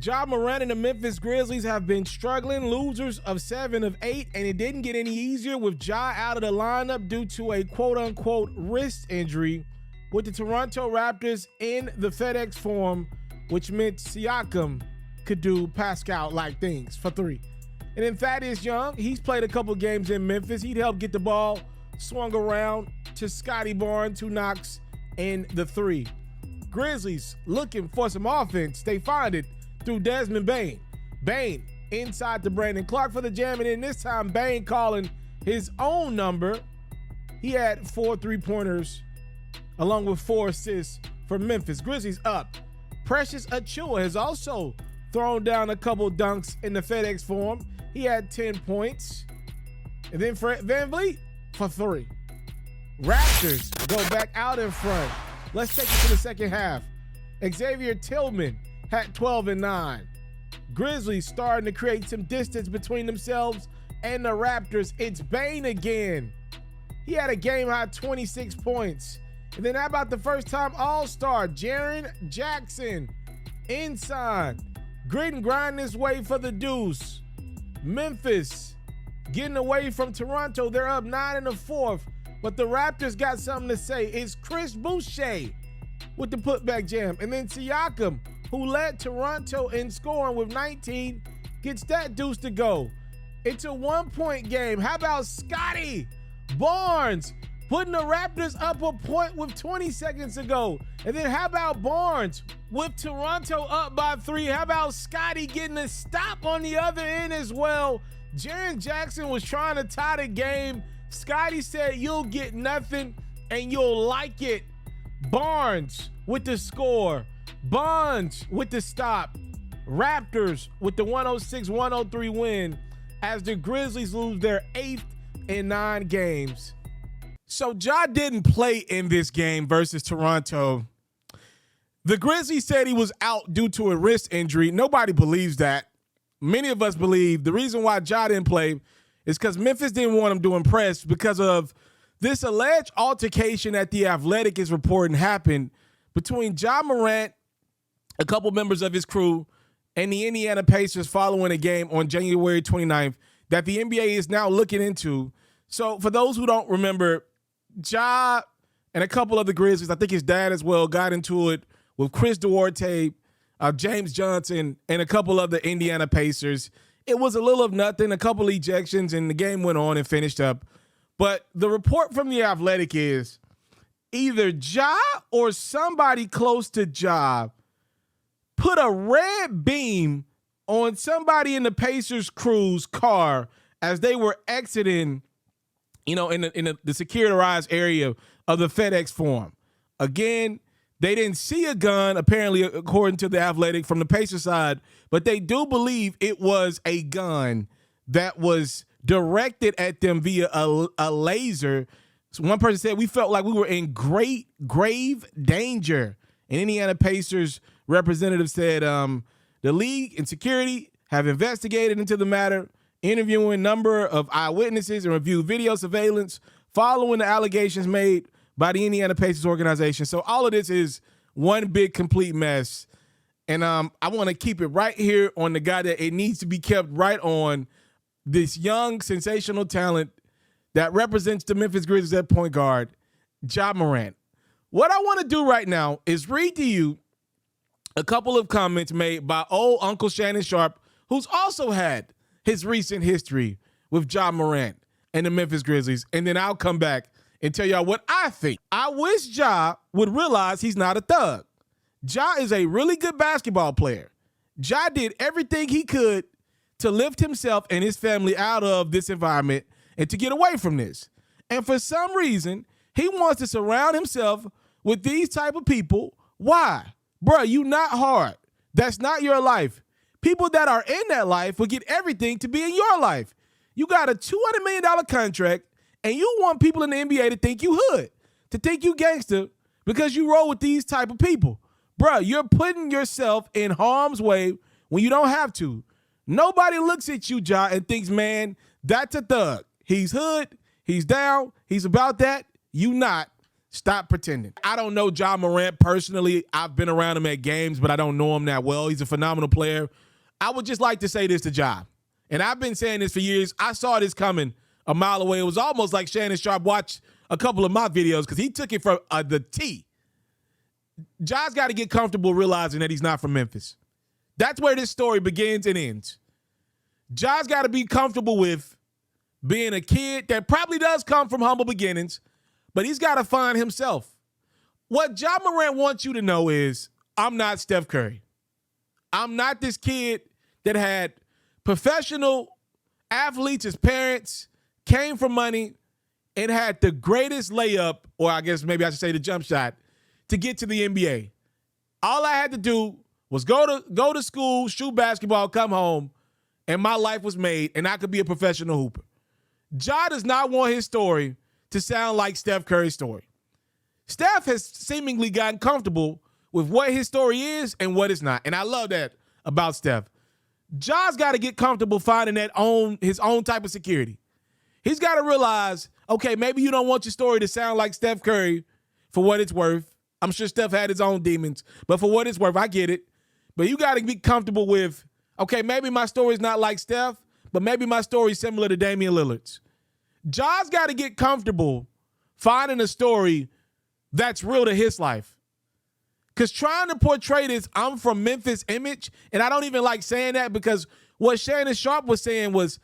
Ja Morant and the Memphis Grizzlies have been struggling, losers of 7 of 8, and it didn't get any easier with Ja out of the lineup due to a quote-unquote wrist injury with the Toronto Raptors in the FedEx Forum, which meant Siakam could do Pascal-like things for three. And then Thaddeus Young, he's played a couple games in Memphis. He'd help get the ball swung around to Scotty Barnes, who knocks in the three. Grizzlies looking for some offense. They find it through Desmond Bane. Bane inside to Brandon Clark for the jam, and then this time Bane calling his own number. He had 4 3-pointers along with 4 assists for Memphis. Grizzlies up. Precious Achiuwa has also thrown down a couple dunks in the FedEx Forum. He had 10 points. And then Fred VanVleet for 3. Raptors go back out in front. Let's take it to the second half. Xavier Tillman had 12 and 9. Grizzlies starting to create some distance between themselves and the Raptors. It's Bane again. He had a game-high 26 points. And then how about the first-time All-Star, Jaren Jackson, inside, grit and grind his way for the deuce. Memphis getting away from Toronto. They're up 9 in the fourth, but the Raptors got something to say. It's Chris Boucher with the putback jam. And then Siakam, who led Toronto in scoring with 19, gets that deuce to go. It's a 1-point game. How about Scotty Barnes putting the Raptors up a point with 20 seconds to go? And then how about Barnes with Toronto up by 3? How about Scotty getting a stop on the other end as well? Jaren Jackson was trying to tie the game. Scotty said, "You'll get nothing and you'll like it." Barnes with the score. Barnes with the stop. Raptors with the 106-103 win as the Grizzlies lose their 8th in 9 games. So Ja didn't play in this game versus Toronto. The Grizzlies said he was out due to a wrist injury. Nobody believes that. Many of us believe the reason why Ja didn't play is because Memphis didn't want him to impress because of this alleged altercation that The Athletic is reporting happened between Ja Morant, a couple members of his crew, and the Indiana Pacers following a game on January 29th that the NBA is now looking into. So for those who don't remember, Ja and a couple of the Grizzlies, I think his dad as well, got into it with Chris Duarte, James Johnson, and a couple of the Indiana Pacers. It was a little of nothing, a couple of ejections, and the game went on and finished up. But the report from The Athletic is either Ja or somebody close to Ja put a red beam on somebody in the Pacers crew's car as they were exiting, in the security area of the FedEx Forum. Again, they didn't see a gun, apparently, according to The Athletic, from the Pacers side, but they do believe it was a gun that was directed at them via a laser. So one person said, "We felt like we were in grave danger." An Indiana Pacers representative said, the league and security have investigated into the matter, interviewing a number of eyewitnesses and reviewed video surveillance following the allegations made by the Indiana Pacers organization. So all of this is one big complete mess. And I want to keep it right here on the guy that it needs to be kept right on, this young, sensational talent that represents the Memphis Grizzlies at point guard, Ja Morant. What I want to do right now is read to you a couple of comments made by old Uncle Shannon Sharpe, who's also had his recent history with Ja Morant and the Memphis Grizzlies, and then I'll come back and tell y'all what I think. I wish Ja would realize he's not a thug. Ja is a really good basketball player. Ja did everything he could to lift himself and his family out of this environment and to get away from this. And for some reason, he wants to surround himself with these type of people. Why? Bruh, you not hard. That's not your life. People that are in that life will get everything to be in your life. You got a $200 million contract, and you want people in the NBA to think you hood, to think you gangster, because you roll with these type of people. Bruh, you're putting yourself in harm's way when you don't have to. Nobody looks at you, Ja, and thinks, man, that's a thug. He's hood. He's down. He's about that. You not. Stop pretending. I don't know Ja Morant personally. I've been around him at games, but I don't know him that well. He's a phenomenal player. I would just like to say this to Ja. And I've been saying this for years. I saw this coming a mile away. It was almost like Shannon Sharpe watched a couple of my videos because he took it from the T. Ja's got to get comfortable realizing that he's not from Memphis. That's where this story begins and ends. Ja's got to be comfortable with being a kid that probably does come from humble beginnings, but he's got to find himself. What Ja Morant wants you to know is, I'm not Steph Curry. I'm not this kid that had professional athletes as parents, came from money, and had the greatest layup, or I guess maybe I should say the jump shot, to get to the NBA. All I had to do was go to school, shoot basketball, come home, and my life was made, and I could be a professional hooper. Ja does not want his story to sound like Steph Curry's story. Steph has seemingly gotten comfortable with what his story is and what it's not. And I love that about Steph. Ja's got to get comfortable finding his own type of security. He's got to realize, okay, maybe you don't want your story to sound like Steph Curry for what it's worth. I'm sure Steph had his own demons, but for what it's worth, I get it. But you got to be comfortable with, okay, maybe my story's not like Steph, but maybe my story's similar to Damian Lillard's. Ja's got to get comfortable finding a story that's real to his life. Because trying to portray this I'm from Memphis image, and I don't even like saying that because what Shannon Sharpe was saying was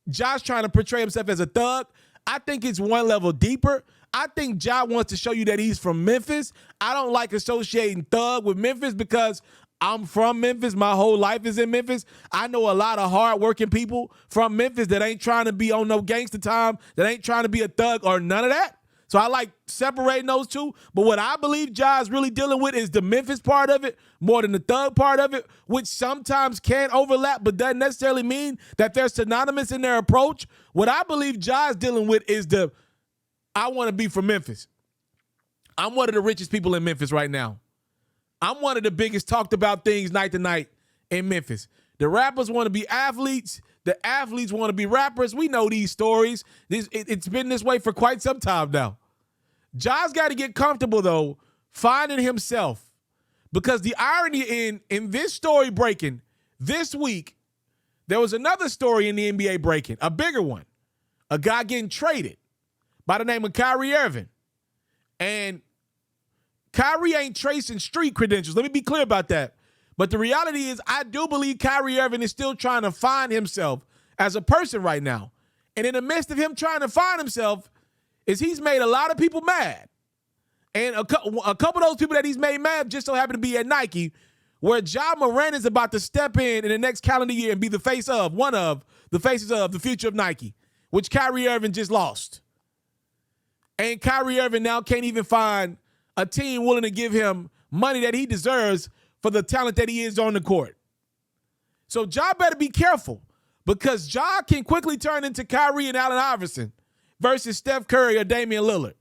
Ja's trying to portray himself as a thug. I think it's one level deeper. I think Ja wants to show you that he's from Memphis. I don't like associating thug with Memphis because I'm from Memphis. My whole life is in Memphis. I know a lot of hardworking people from Memphis that ain't trying to be on no gangster time, that ain't trying to be a thug or none of that. So I like separating those two. But what I believe Ja is really dealing with is the Memphis part of it more than the thug part of it, which sometimes can overlap but doesn't necessarily mean that they're synonymous in their approach. What I believe Ja is dealing with is I want to be from Memphis. I'm one of the richest people in Memphis right now. I'm one of the biggest talked about things night to night in Memphis. The rappers want to be athletes. The athletes want to be rappers. We know these stories. It's been this way for quite some time now. Ja's got to get comfortable, though, finding himself. Because the irony in this story breaking this week, there was another story in the NBA breaking, a bigger one. A guy getting traded by the name of Kyrie Irving. And Kyrie ain't tracing street credentials. Let me be clear about that. But the reality is I do believe Kyrie Irving is still trying to find himself as a person right now. And in the midst of him trying to find himself is he's made a lot of people mad. And a couple of those people that he's made mad just so happen to be at Nike, where Ja Morant is about to step in the next calendar year and be the face of, one of the faces of the future of Nike, which Kyrie Irving just lost. And Kyrie Irving now can't even find a team willing to give him money that he deserves for the talent that he is on the court. So Ja better be careful because Ja can quickly turn into Kyrie and Allen Iverson versus Steph Curry or Damian Lillard.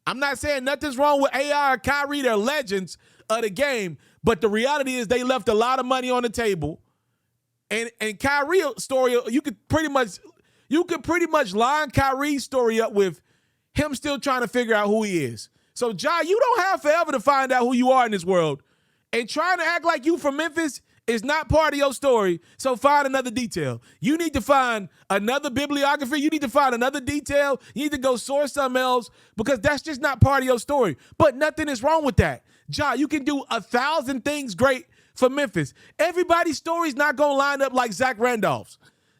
I'm not saying nothing's wrong with AI or Kyrie. They're legends of the game, but the reality is they left a lot of money on the table. And Kyrie's story, you could pretty much line Kyrie's story up with him still trying to figure out who he is. So, Ja, you don't have forever to find out who you are in this world. And trying to act like you from Memphis is not part of your story, so find another detail. You need to find another bibliography. You need to find another detail. You need to go source something else because that's just not part of your story. But nothing is wrong with that. Ja, you can do 1,000 things great for Memphis. Everybody's story's not going to line up like Zach Randolph's.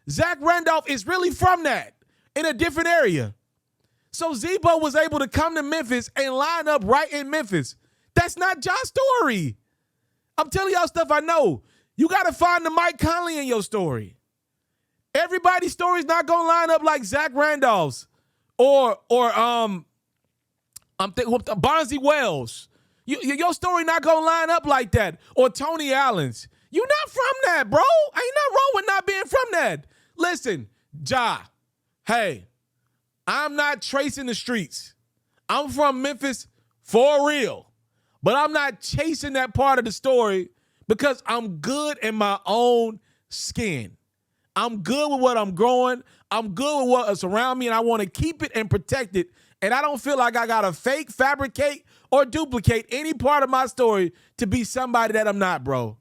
Zach Randolph is really from that in a different area. So Zebo was able to come to Memphis and line up right in Memphis. That's not Ja's story. I'm telling y'all stuff I know. You got to find the Mike Conley in your story. Everybody's story's not going to line up like Zach Randolph's or Bonzi Wells. Your story not going to line up like that. Or Tony Allen's. You're not from that, bro. Ain't nothing wrong with not being from that. Listen, Ja, hey, I'm not tracing the streets. I'm from Memphis for real. But I'm not chasing that part of the story because I'm good in my own skin. I'm good with what I'm growing. I'm good with what's around me, and I want to keep it and protect it And I don't feel like I got to fake, fabricate, or duplicate any part of my story to be somebody that I'm not, bro.